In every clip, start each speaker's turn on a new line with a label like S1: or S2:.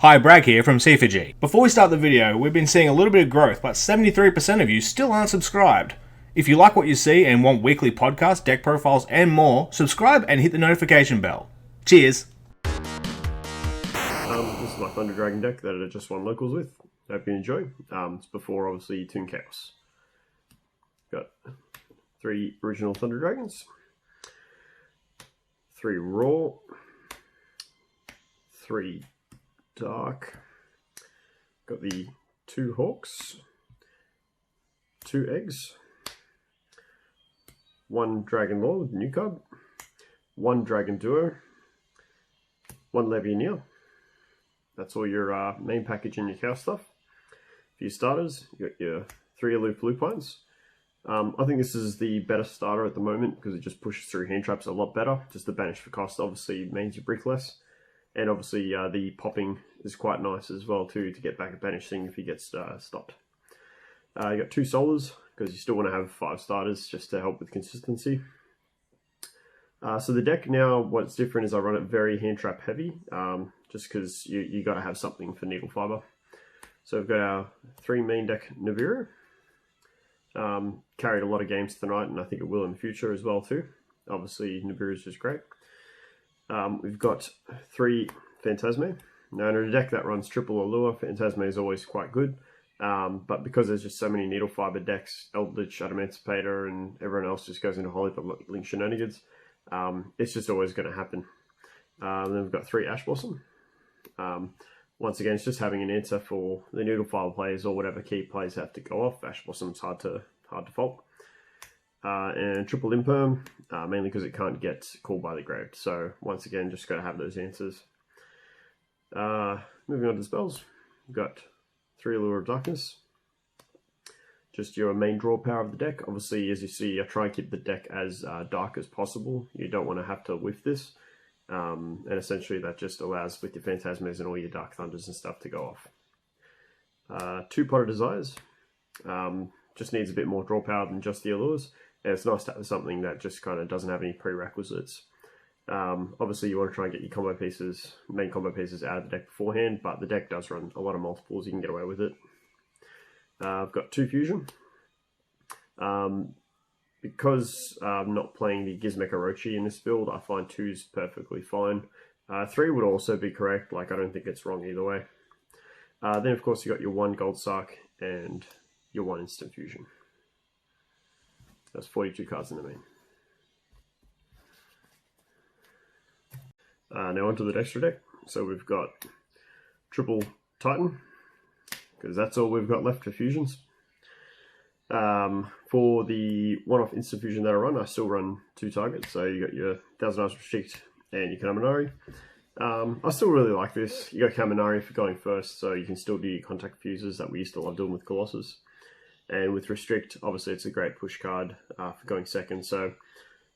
S1: Hi, Bragg here from C4G. Before we start the video, we've been seeing a little bit of growth, but 73% of you still aren't subscribed. If you like what you see and want weekly podcasts, deck profiles, and more, subscribe and hit the notification bell. Cheers!
S2: This is my Thunder Dragon deck that I just won locals with. Hope you enjoy. It's before, obviously, Toon Chaos. Got 3 original Thunder Dragons, 3 raw, 3 dark, got the 2 hawks, 2 eggs, 1 dragon lord, new card, 1 dragon duo, 1 Levianeer. That's all your main package and your cow stuff. A few starters, you got your 3 aloof lupines. I think this is the better starter at the moment because it just pushes through hand traps a lot better. Just the banish for cost obviously means you brick less. And obviously the popping is quite nice as well too, to get back a banish thing if he gets stopped. You got 2 solars because you still want to have 5 starters just to help with consistency. So the deck now, what's different is I run it very hand trap heavy, just because you got to have something for needle fiber. So we've got our 3 main deck Nibiru. Carried a lot of games tonight, and I think it will in the future as well too. Obviously Nibiru is just great. We've got 3 Phantasme. Now in a deck that runs triple Allure, Phantasme is always quite good. But because there's just so many needle fiber decks, Eldritch, Adamantipator, and everyone else just goes into Holy Link Shenanigans, it's just always going to happen. Then we've got 3 Ash Blossom. Once again, it's just having an answer for the needle fiber players or whatever key plays have to go off. Ash Blossom's hard to fault. And triple Imperm, mainly because it can't get called by the grave. So once again, just got to have those answers. Moving on to spells, we've got 3 Allure of Darkness. Just your main draw power of the deck. Obviously, as you see, I try and keep the deck as dark as possible. You don't want to have to whiff this. And essentially that just allows with your Phantasmas and all your Dark Thunders and stuff to go off. 2 Pot of Desires. Just needs a bit more draw power than just the Allures. And it's nice to have something that just kind of doesn't have any prerequisites. Obviously you want to try and get your combo pieces, main combo pieces out of the deck beforehand, but the deck does run a lot of multiples, you can get away with it. I've got 2 Fusion. Because I'm not playing the Gizmek Orochi in this build, I find 2's perfectly fine. 3 would also be correct, like I don't think it's wrong either way. Then of course you got your 1 Gold Sark and your 1 Instant Fusion. That's 42 cards in the main. Now onto the Dexter deck. So we've got triple Titan, because that's all we've got left for fusions. For the one-off instant fusion that I run, I still run 2 targets. So you got your Thousand Eyes Restrict and your Kaminari. I still really like this. You got Kaminari for going first, so you can still do your contact fuses that we used to love doing with Colossus. And with Restrict, obviously it's a great push card for going second. So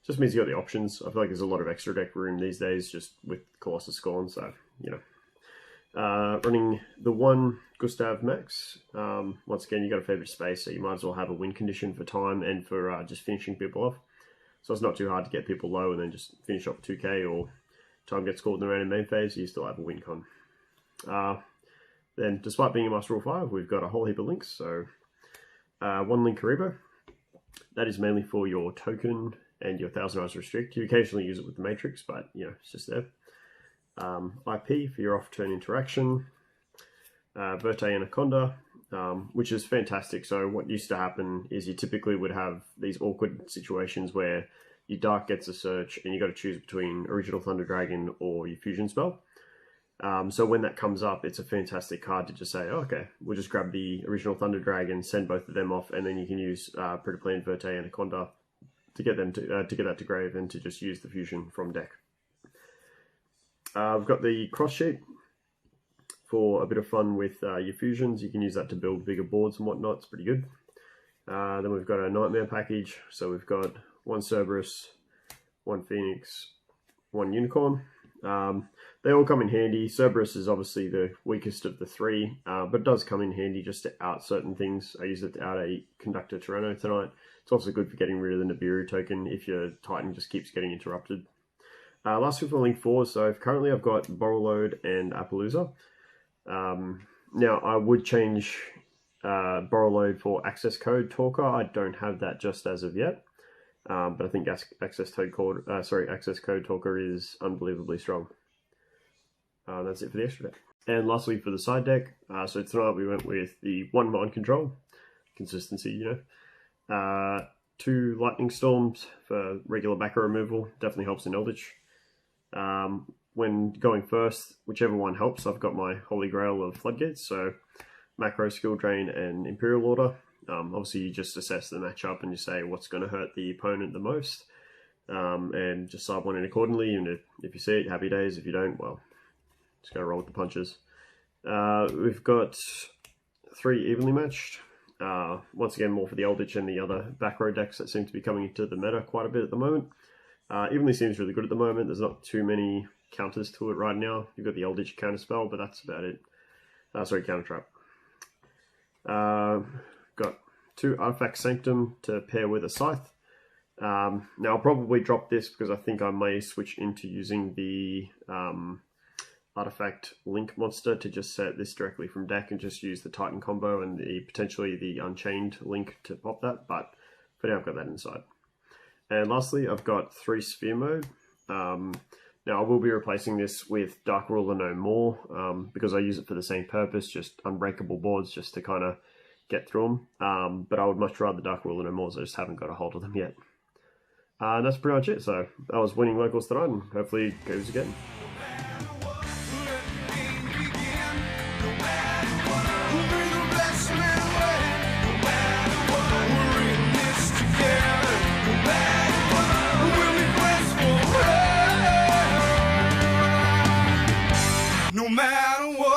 S2: just means you got the options. I feel like there's a lot of extra deck room these days just with Colossus gone, so you know. Running the 1 Gustav Max. Once again, you got a fair bit of space, so you might as well have a win condition for time and for just finishing people off. So it's not too hard to get people low and then just finish off 2k, or time gets called in the random main phase, you still have a win con. Then, despite being a Master Rule 5, we've got a whole heap of links. So 1 Link Karibo. That is mainly for your token and your Thousand Eyes Restrict. You occasionally use it with the Matrix, but you know, it's just there. IP for your off-turn interaction. Verte Anaconda, which is fantastic. So what used to happen is you typically would have these awkward situations where your Dark gets a search and you got to choose between Original Thunder Dragon or your Fusion spell. So when that comes up, it's a fantastic card to just say, oh, okay, we'll just grab the Original Thunder Dragon, send both of them off, and then you can use Pre-Toon Verte Anaconda to get them to get that to grave and to just use the Fusion from deck. We've got the cross sheet for a bit of fun with your fusions. You can use that to build bigger boards and whatnot. It's pretty good. Then we've got a Nightmare package. So we've got 1 Cerberus, 1 Phoenix, 1 Unicorn. They all come in handy. Cerberus is obviously the weakest of the 3, but it does come in handy just to out certain things. I used it to out a Conductor Tyranno tonight. It's also good for getting rid of the Nibiru token if your Titan just keeps getting interrupted. Last week for Link 4, so currently I've got Borrowload and Appaloosa. Now, I would change borrow load for access code talker. I don't have that just as of yet, but I think access code talker is unbelievably strong. That's it for the extra deck. And lastly, for the side deck, so tonight we went with the 1 mind control, consistency, you know. 2 lightning storms for regular backer removal, definitely helps in Eldritch. When going first, whichever one helps, I've got my holy grail of floodgates, so macro, skill drain, and imperial order. Obviously you just assess the matchup and you say what's going to hurt the opponent the most, and just side one in accordingly. And if you see it, happy days. If you don't, well, just go roll with the punches. We've got 3 evenly matched. Once again, more for the Eldritch and the other back row decks that seem to be coming into the meta quite a bit at the moment. Evenly seems really good at the moment. There's not too many counters to it right now. You've got the Eldritch counter spell, but that's about it. Counter trap. Got 2 Artifact Sanctum to pair with a Scythe. Now I'll probably drop this because I think I may switch into using the Artifact Link monster to just set this directly from deck and just use the Titan combo and potentially the Unchained Link to pop that, but for now I've got that inside. And lastly, I've got 3 Sphere Mode. Now I will be replacing this with Dark Ruler No More, because I use it for the same purpose, just unbreakable boards just to kind of get through them. But I would much rather Dark Ruler No More, so I just haven't got a hold of them yet. And that's pretty much it. So I was winning locals tonight, and hopefully it goes again.
S3: No matter what.